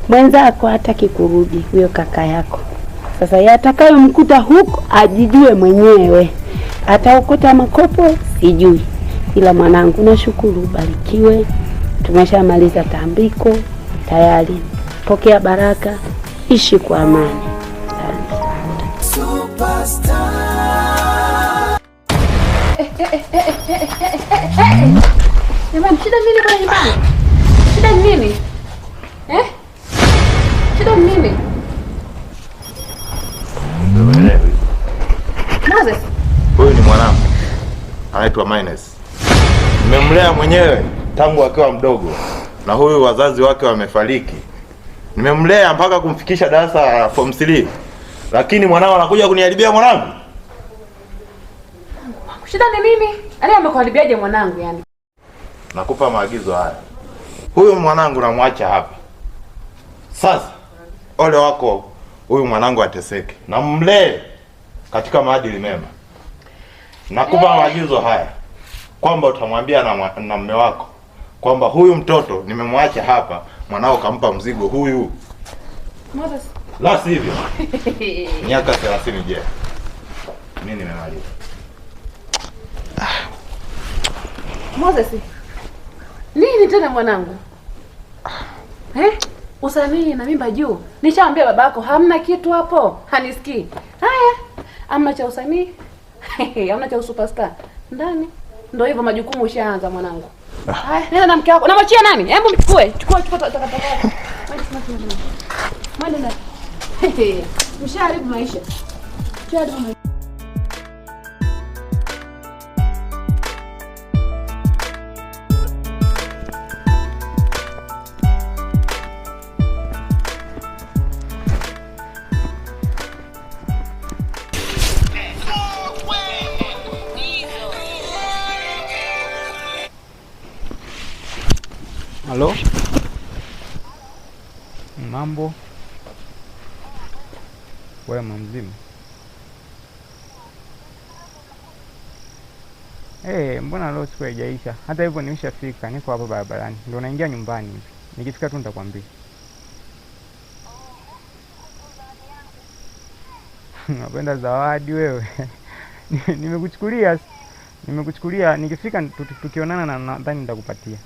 mwenzako hataki kurudi, huyo kaka yako. Sasa yatakayomkuta huko ajijue mwenyewe. Ataokota makopo sijui. Ila mwanangu, nashukuru, ubarikiwe. Tumeshamaliza tambiko tayari. Pokea baraka, ishi kwa amani. Superstar. Jamani, shida nini bwana nyumbani? Shida nini? Shida nini? Moses. Huyu ni mwanangu. Anaitwa Minus. Nimemlea mwenyewe tangu akiwa mdogo. Na huyu wazazi wake wamefariki. Nimemlea mpaka kumfikisha darasa form 3. Lakini mwanao anakuja kuniharibia mwanangu. Shida ni nini? Amekuharibiaje mwanangu yani? Nakupa maagizo haya. Huyu mwanangu namwacha hapa. Sasa ole wako huyu mwanangu ateseke. Na mlee katika maadili mema. Nakupa maagizo haya kwamba utamwambia na mume wako kwamba huyu mtoto nimemwacha hapa, mwanao kampa mzigo huyu. Moses. La sivyo. Miaka 30 je. Mimi nimemaliza. Moses. Nini tena mwanangu? Usanii na mimba juu. Nishaambia babako hamna kitu hapo. Hanisikii. Haya. Hamna cha usanii. Hamna cha superstar. Ndani. Ndio hivyo majukumu ushaanza mwanangu. Haya, nenda na mke wako. Namwachia nani? Hebu mchukue. Chukua takataka. Mwende ndani. Mshaharibu maisha. Mshaharibu maisha. Halo? Mambo? Wema mzima? Mbona leo siku haijaisha? Hata hivyo nimeshafika, niko hapa barabarani. Ndio naingia nyumbani hivi. Nikifika tu nitakwambia. Napenda zawadi wewe. Nimekuchukulia, nikifika tukionana na nadhani nitakupatia.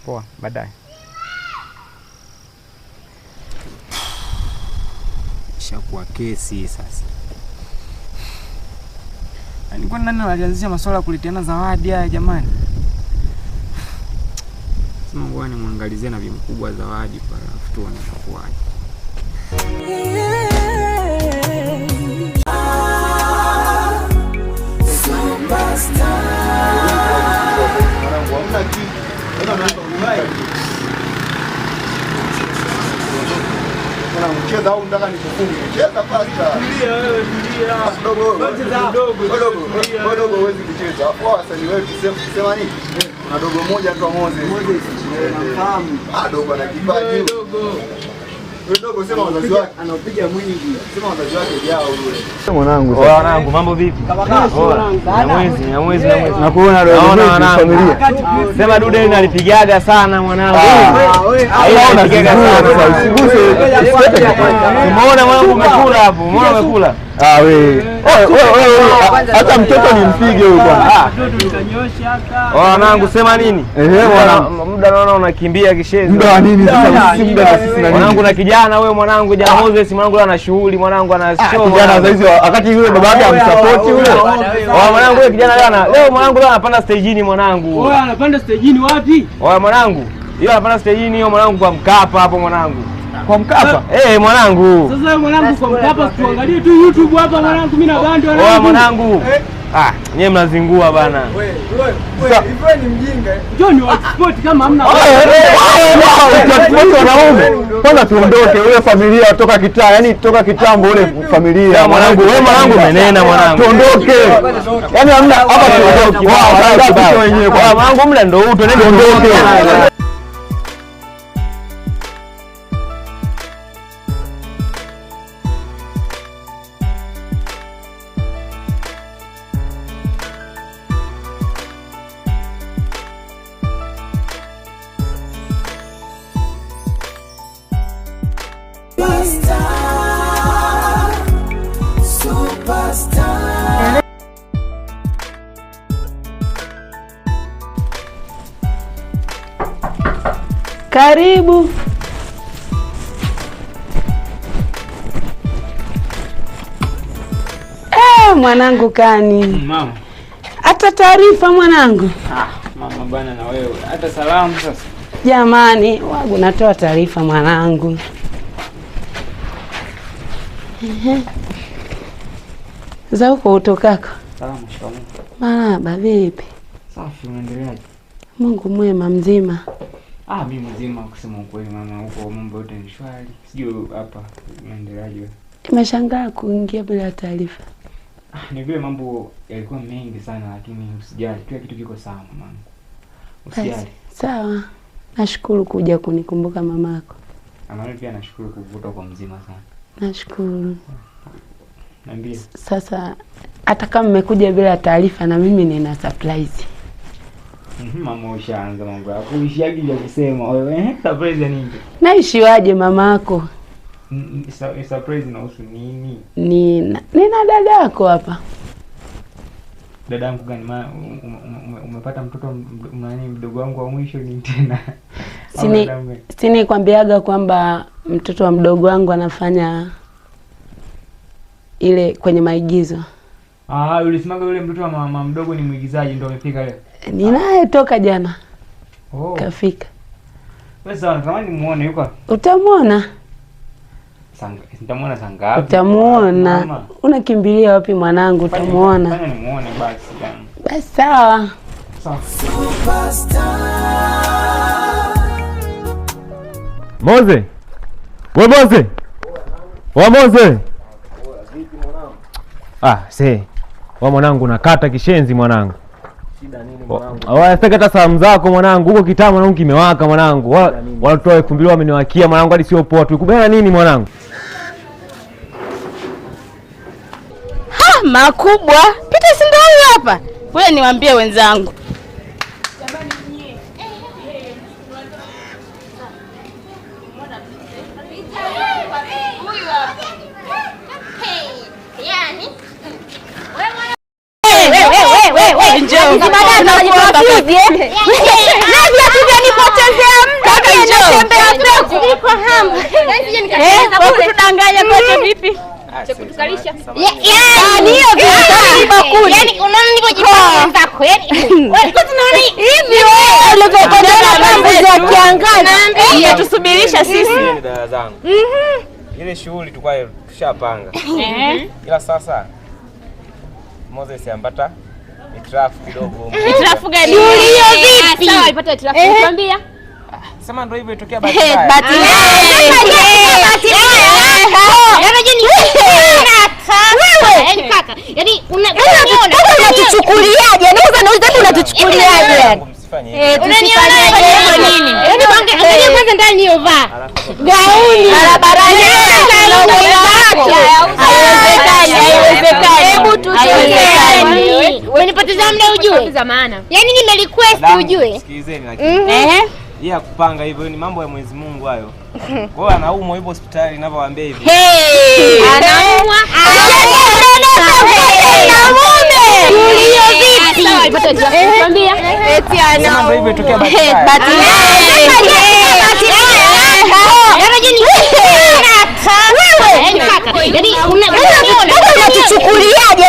Poa, baadaye. Shakuwa kesi sasa. Nilikuwa nani alianzisha masuala ya kulitiana zawadi haya jamani? Sema ngoja nimwangalizie na bimkubwa zawadi pale afutu anakuaje. Mcheza au ndaka nikufunge. Cheza pasta. Tulia wewe, tulia. Dogo huwezi kucheza. Hapo wasanii wetu sema nini? Kuna dogo moja tu Moses. Nafahamu. Dogo ana kipaji. Dogo sema wazazi wake anapiga mwingi. Sema wazazi wake jao yule. Mwanangu. Mwanangu mambo vipi? Na mwezi. Nakuona dogo familia. Sema dude nalipigaga sana mwanangu. Anapigaga sana. Usiguse. Umeona mwanangu umekula hapo. Umeona umekula? Wewe. Hata mtoto nimpige huyo bwana. Mtoto utanyosha haka. Mwanangu sema nini? Muda naona unakimbia kishezi. Muda wa nini sasa? Si muda na sisi na nini? Mwanangu na kijana wewe mwanangu jana Moses mwanangu ana shughuli mwanangu ana show. Kijana saizi wakati yule baba yake amsupport yule. Mwanangu yule kijana jana. Leo mwanangu leo anapanda stage mwanangu. Wewe anapanda stage wapi? Mwanangu. Yeye anapanda stage hiyo mwanangu kwa Mkapa hapo mwanangu. Kwa Mkapa? Mwanangu. Sasa mwanangu kwa Mkapa tuangalie tu YouTube hapa mwanangu mimi na bandi wanangu. Mwanangu. Nyewe mnazingua bana. Wewe ni mjinga. Njoo ni sport kama hamna. Sport wanaume. Kwanza tuondoke wewe familia toka kitaa, yani toka kitambo ule familia. Mwanangu wewe mwanangu umenena mwanangu. Tuondoke. Yani hamna hapa tuondoke. Mwanangu mla ndio tuondoke. Karibu. Mwanangu kani. Mama. Hata taarifa mwanangu. Mama bana na wewe. Hata salamu sasa. Jamani, wangu natoa taarifa mwanangu. Za huko utokako. Salamu shikamoo. Marahaba, vipi? Safi, unaendeleaje? Mungu mwema mzima. Mimi mzima kusema ukweli mama, huko mambo yote ni shwari. Sijui hapa unaendeleaje? Nimeshangaa kuingia bila taarifa. Ni vile mambo yalikuwa mengi sana, lakini usijali, kila kitu kiko sawa mama. Usijali. Sawa. Nashukuru kuja kunikumbuka mamako. Mimi pia nashukuru kuvuta kwa mzima sana. Nashukuru. Niambie. Sasa hata kama mmekuja bila taarifa na mimi nina surprise. Mama ushaanza mambo yako. Uishiagi ya kusema wewe, surprise ya nini? Naishiwaje mamako? Surprise inahusu nini? Nina dada yako hapa. Dada yangu gani? Umepata mtoto mdogo wangu wa mwisho ni tena. Sini kwambiaga kwamba mtoto wa mdogo wangu anafanya ile kwenye maigizo. Ulisemaga yule mtoto wa mama mdogo ni mwigizaji ndio amefika leo. Ninaye toka jana. Kafika. Sasa natamani muone yuko. Utamuona? Nitamuona saa ngapi? Utamuona. Unakimbilia wapi mwanangu? Utamuona. Fanya nimuone basi yani. Basi sawa. Moze. Wewe Moze. Wewe Moze. Vipi mwanangu? Wewe mwanangu nakata kishenzi mwanangu. Shida nini mwanangu? Sitaki hata salamu zako mwanangu. Huko kitaa mwanangu kimewaka mwanangu. Watu wa 2000 wameniwakia mwanangu hadi sio poa. Tukubana nini mwanangu? Makubwa. Pita si ndio hapa. Wewe niwaambie wenzangu. Jamani nyie. Huyu hapa. Yani. Wewe njoo. Baadaye tunajipofuje. Nani atanipotezea muda? Natembea kuliko hamu. Yaani nikaanza kudanganya kote vipi? Kutukalisha. Yaani hiyo vipi bakuli. Yaani unaona nilipojipanga zako. Yaani wewe tunaona hivi wewe ulivyokwenda na mambo ya kiangazi. Tusubirisha sisi. Ni dada zangu. Ile shughuli tukwaye tushapanga. Ila sasa Moses ambata itrafu kidogo. Itrafu gani? Shughuli hiyo vipi? Sawa, ipata itrafu. Nikwambia. Sema ndio hivyo itokea bahati mbaya. Bahati mbaya. Yaani kaka, yaani unatuchukuliaje? Unatuchukuliaje yani? Unaniona nini? Yaani angalia kwanza ndani niliyovaa. Gauni. Barabarani. Haiwezekani. Hebu tutulie. Unanipoteza muda ujue. Yaani nimerequest ujue. Sikilizeni lakini. Yeye kupanga hivyo ni mambo ya Mwenyezi Mungu hayo. Kwa hiyo anaumwa hivyo hospitali ninavyowaambia hivi. Anaumwa. Hiyo vipi? Sawa, ipata nikwambia. Eti anaumwa. Ndio hivyo itokea bahati mbaya. Yaani unatuchukuliaje?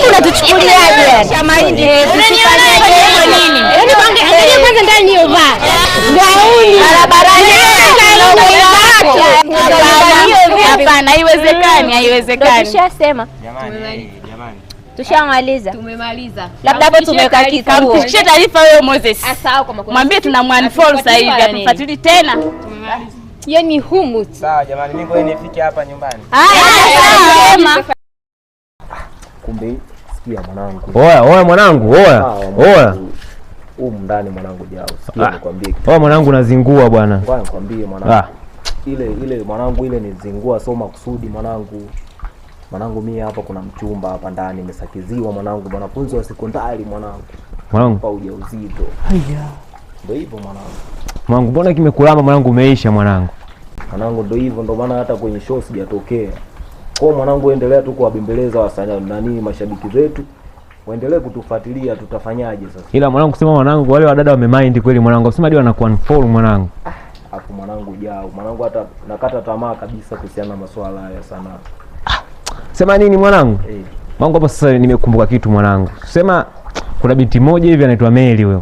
Unatuchukuliaje? Shamaidi. Tusifanyaje nini? Yaani angalia kwanza ndani niliyovaa. Gauni. Barabarani. Hapana, haiwezekani. Tushasema. Jamani. Tushamaliza. Tumemaliza. Labda hapo tumeweka kituo. Kampitishe taarifa wewe Moses. Asao kwa makosa. Mwambie tunamwanfollow sasa hivi atufuatilie tena. Tumemaliza. Hiyo ni humu. Sawa jamani, mimi ngoja nifike hapa nyumbani. Sema. Kumbe sikia mwanangu. Oya mwanangu, oya. Ndani mwanangu jao. Sikia nikwambie. Mwanangu unazingua bwana. Ngoja nikwambie mwanangu. Ile mwanangu ile ni zingua soma kusudi mwanangu. Mwanangu mimi hapa kuna mchumba hapa ndani nimesakiziwa mwanangu, mwanafunzi wa sekondari mwanangu. Kwa ujauzito. Haya. Ndio hivyo mwanangu. Mwanangu mbona kimekulama mwanangu umeisha mwanangu. Mwanangu ndio hivyo ndio maana hata kwenye show sijatokea. Kwa mwanangu endelea tu kuwabembeleza wasanii mashabiki zetu. Waendelee kutufuatilia tutafanyaje sasa. Ila mwanangu sema mwanangu wale wadada wamemind kweli mwanangu. Sema hadi wanakuunfollow mwanangu. mwanangu ujao. Mwanangu hata nakata tamaa kabisa kuhusiana na masuala haya sana. Sema nini mwanangu? Mwanangu hapa sasa nimekumbuka kitu mwanangu. Sema kuna binti moja hivi anaitwa Meli wewe.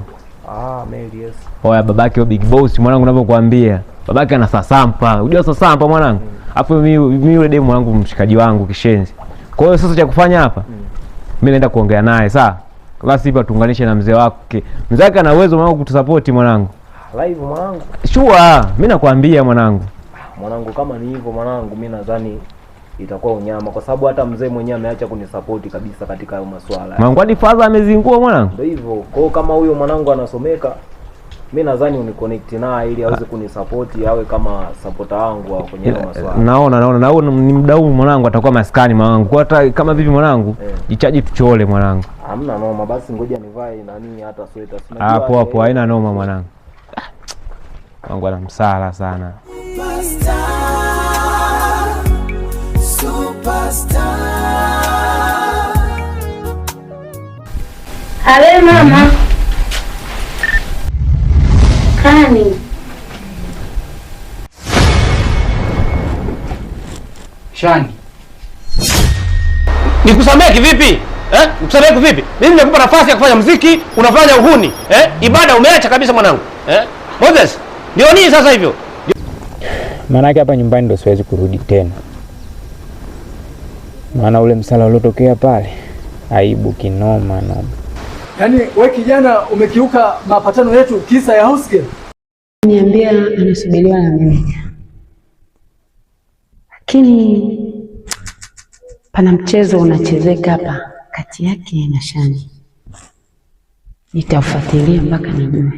Meli, yes. Oya babake Big Boss mwanangu, ninavyokuambia. Babake ana sasampa. Unajua sasampa mwanangu? Hapo mimi yule demu mwanangu mshikaji wangu kishenzi. Kwa hiyo sasa cha kufanya hapa mimi naenda kuongea naye, sawa? Basi hapa tuunganishe na mzee wake. Mzee wake ana uwezo mwanangu kutusupport mwanangu. Live mwanangu. Sure, mimi nakwambia mwanangu. Mwanangu kama ni hivyo mwanangu, mimi nadhani itakuwa unyama kwa sababu hata mzee mwenyewe ameacha kunisupport kabisa katika hayo masuala. Mwanangu hadi father amezingua mwanangu. Ndio hivyo. Kwa hiyo kama huyo mwanangu anasomeka, mimi nadhani uniconnect naye ili aweze kunisupport, awe kama supporter wangu au kwenye masuala. Naona na huo ni mdau mwanangu, atakuwa maskani mwanangu. Kwa hata kama vipi mwanangu, jichaji tuchole mwanangu. Hamna noma, basi ngoja nivae nani hata sweater. Hapo haina noma mwanangu. Wangu ana msala sana. Superstar. Ale mama. Kani. Shani. Nikusamehe kivipi? Nikusamehe kivipi? Mimi nimekupa nafasi ya kufanya muziki, unafanya uhuni. Ibada umeacha kabisa mwanangu. Moses, ndio nini sasa hivyo? Maana yake hapa nyumbani ndo siwezi kurudi tena. Maana ule msala uliotokea pale, aibu kinoma noma. Yaani wewe kijana umekiuka mapatano yetu kisa ya house girl. Niambia anasubiriwa na mimi. Lakini pana mchezo unachezeka hapa kati yake na Shani. Nitafuatilia mpaka nijue.